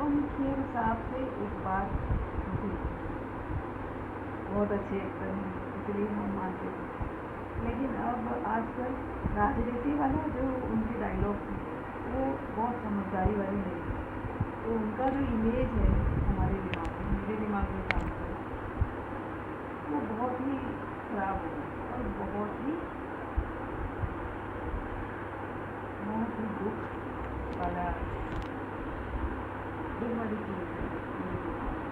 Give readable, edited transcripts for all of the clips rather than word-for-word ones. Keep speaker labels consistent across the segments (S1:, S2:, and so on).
S1: अनुपम खेर साहब से एक बात थी, बहुत अच्छे एक्टर हैं इसलिए हम मानते थे, लेकिन अब आजकल राजनीति वाला जो उनके डायलॉग थे वो बहुत समझदारी वाले नहीं, तो उनका जो इमेज है हमारे दिमाग में, मेरे दिमाग में काम करे, वो बहुत ही खराब हो गया और बहुत ही दुख वाला वाली चीज़ है मेरे दिमाग में।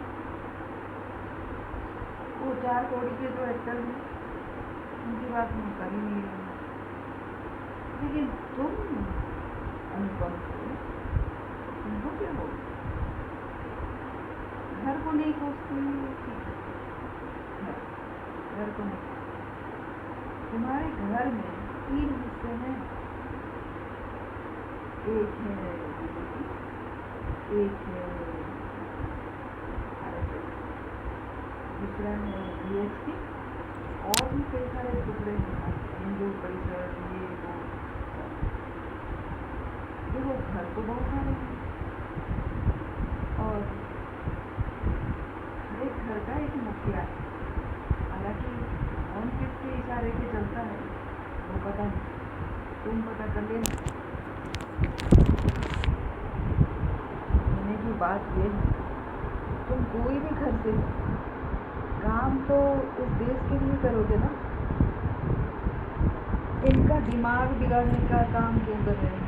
S1: वो 4 कौड़ी के जो एक्टर हैं उनकी बात मैं कर ही नहीं रही, लेकिन तुम अनुपम तुम हो क्या हो, घर को नहीं कोसती, घर को नहीं, तुम्हारे घर में 3 हिस्से हैं, एक है बीजेपी, एक है आरएसएस, दूसरा है बीएसपी, और भी कई सारे टुकड़े हैं, हिंदू परिषद, ये वो देखो घर तो बहुत सारे हैं, और हर एक घर का एक मुखिया है, हालांकि कौन किसके इशारे पे चलता है वो पता नहीं, तुम पता कर लेना। कहने की बात ये है, तुम कोई भी घर से काम तो इस देश के लिए करोगे ना, इनका दिमाग बिगाड़ने का काम क्यों कर रहे हैं।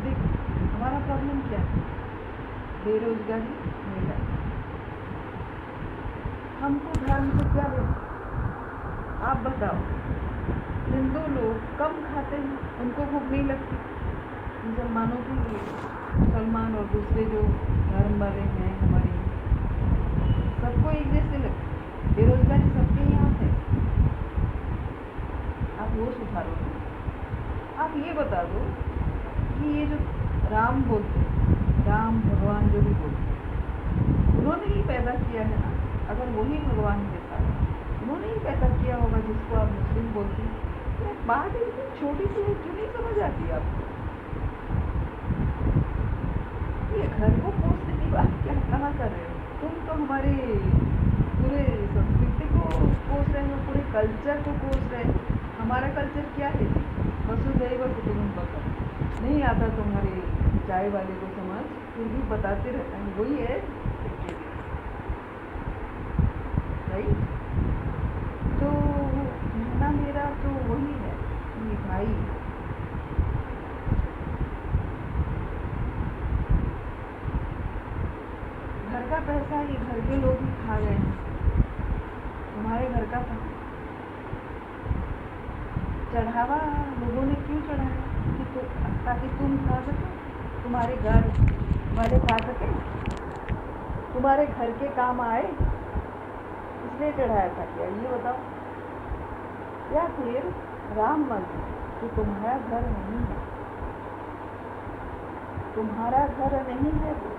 S1: देख हमारा प्रॉब्लम क्या है, बेरोजगारी, महंगाई, हमको धर्म से क्या है, आप बताओ। हिंदू लोग कम खाते हैं, उनको भूख नहीं लगती, मुसलमानों की, मुसलमान और दूसरे जो धर्म वाले हैं हमारे, सबको एक जैसे लगती, बेरोजगारी सबके यहाँ है, आप वो सुधारो। आप ये बता दो कि ये जो राम बोलते, राम भगवान जो भी बोलते, उन्होंने ही पैदा किया है ना, अगर वही भगवान के साथ उन्होंने ही पैदा किया होगा जिसको आप मुस्लिम बोलते हैं, तो बात इतनी छोटी सी है, क्यों नहीं समझ आती आपको। ये घर को कोसने की बात क्या कहाँ कर रहे हो, तुम तो हमारे पूरे संस्कृति को कोस रहे हो, पूरे कल्चर को कोस रहे हो। हमारा कल्चर क्या है जी, वसुधैव कुटुम्बकम, नहीं आता तुम्हारे चाय वाले को समझ, फिर भी बताते रहता है, वही है राइट। तो कहना मेरा तो वही है कि भाई घर का पैसा ये घर के लोग ही खा गए हैं, तुम्हारे घर का चढ़ावा लोगों ने क्यों चढ़ाया कि ताकि तुम खा सके, तुम्हारे घर वाले खा सके, तुम्हारे घर के काम आए, इसलिए चढ़ाया था क्या, ये बताओ। या फिर राम मंदिर जो तुम्हारा घर नहीं है, तुम्हारा घर नहीं है, तो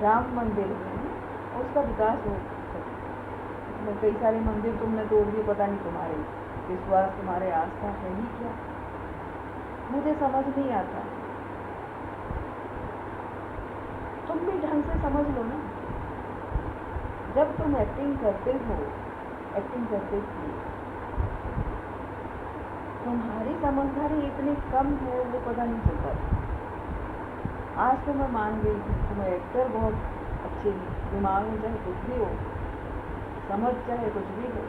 S1: राम मंदिर में उसका विकास हो सके, इसमें कई सारे मंदिर तुमने तोड़ दिए, पता नहीं तुम्हारे विश्वास, तुम्हारे आस्था है ही क्या, मुझे समझ नहीं आता। तुम भी ढंग से समझ लो ना, जब तुम एक्टिंग करते हो, एक्टिंग करते थी, तुम्हारी समझदारी इतनी कम है वो पता नहीं चलता। आज तो मैं मान गई कि तुम एक्टर बहुत अच्छे, दिमाग में चाहे कुछ भी हो, समझ चाहे कुछ भी हो,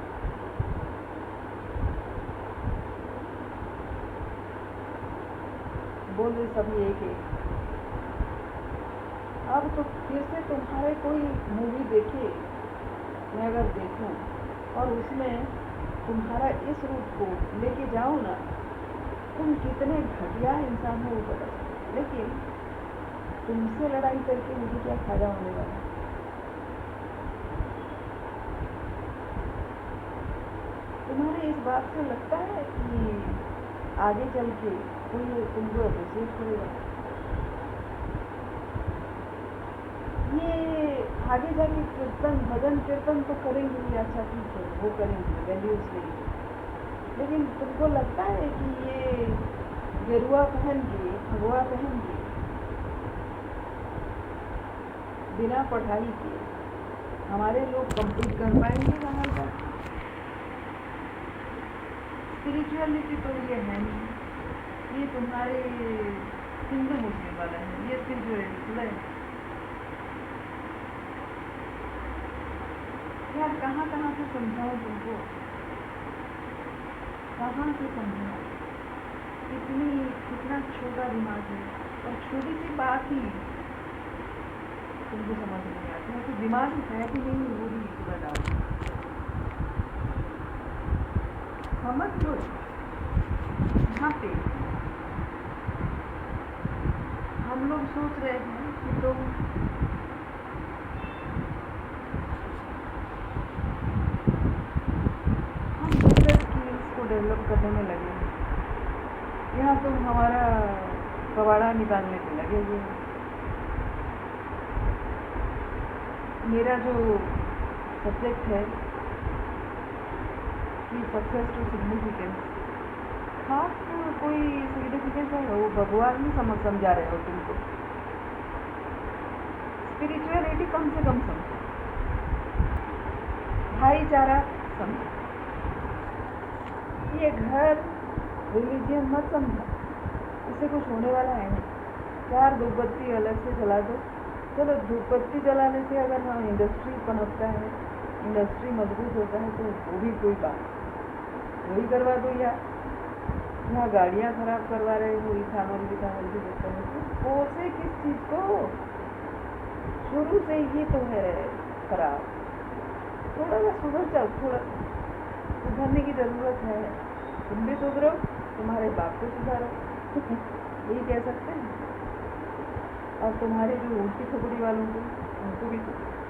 S1: बोल रहे सभी एक एक। अब तो फिर से तुम्हारे कोई मूवी देखे, मैं अगर देखूं और उसमें तुम्हारा इस रूप को लेके जाओ ना, तुम कितने घटिया इंसान हो वो पता चले, लेकिन तुमसे लड़ाई करके मुझे क्या फायदा होने वाला। तुम्हारे इस बात से लगता है कि आगे चल के कोई तुमको अप्रिशिएट करेगा, ये आगे जाके कीर्तन भजन कीर्तन तो करेंगे, अच्छा ठीक है वो करेंगे, वैल्यूज लेंगे, लेकिन तुमको लगता है कि ये गेरुआ पहन के, भगवा पहन के बिना पढ़ाई के हमारे लोग कंप्लीट कर पाएंगे बाहर जाके? स्पिरिचुअलिटी तो ये है नहीं, ये तुम्हारे हिंदू मुस्लिम वाला है, ये स्पिरिचुअलिटी थोड़ा है यार। कहाँ कहाँ से समझाऊँ तुमको, कहाँ से समझाऊँ? कितना छोटा दिमाग है, और छोटी सी बात ही तुमको समझ नहीं आती है, तो दिमाग है कि नहीं वो भी बताओ। समझ लो यहाँ पे हम लोग सोच रहे हैं कि तुम हम दूसरे स्किल्स को डेवलप करने में लगे हैं, यहाँ तुम हमारा कबाड़ा निकालने में लगे हुए। मेरा जो सब्जेक्ट है कि सक्सेस टू सिग्निफिकेंस, खास कोई सिग्निफिकेंस है वो भगवान ही समझा रहे हो तुमको। स्पिरिचुअलिटी कम से कम समझो, भाईचारा समझो, ये घर रिलीजियन मत समझो, इससे कुछ होने वाला है नहीं। 4 धूपबत्ती अलग से जला दो, चलो धूपबत्ती जलाने से अगर हाँ इंडस्ट्री पनपता है, इंडस्ट्री मजबूत होता है तो वो भी कोई बात, वही करवा दो यार। यहाँ गाड़ियाँ खराब करवा रहे हो, इथानॉल भी देते हैं, तो कोसे किस चीज़ को? शुरू से ही तो है खराब, थोड़ा सा सुधर जाओ, थोड़ा सुधरने की ज़रूरत है। तुम भी सुधरो, तुम्हारे बाप को सुधारो यही कह सकते हैं, और तुम्हारे जो उल्टी खुपड़ी वालों को उनको भी सुधारो।